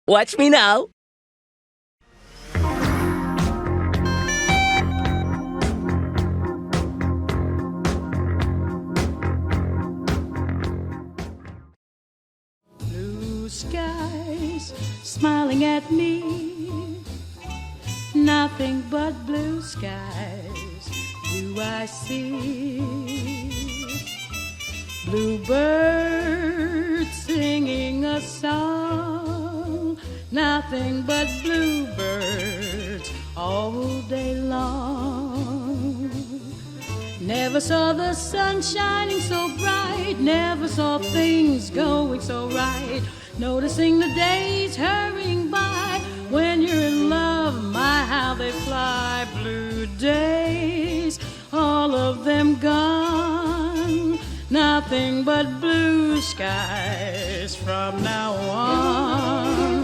Watch me now. Blue skies smiling at me, nothing but blue skies do I see. Bluebirds singing a song, nothing but bluebirds all day long. Never saw the sun shining so bright, never saw things going so right. Noticing the days hurrying by, when you're in love, my how they fly. Blue days, all of them gone, nothing but blue skies from now on.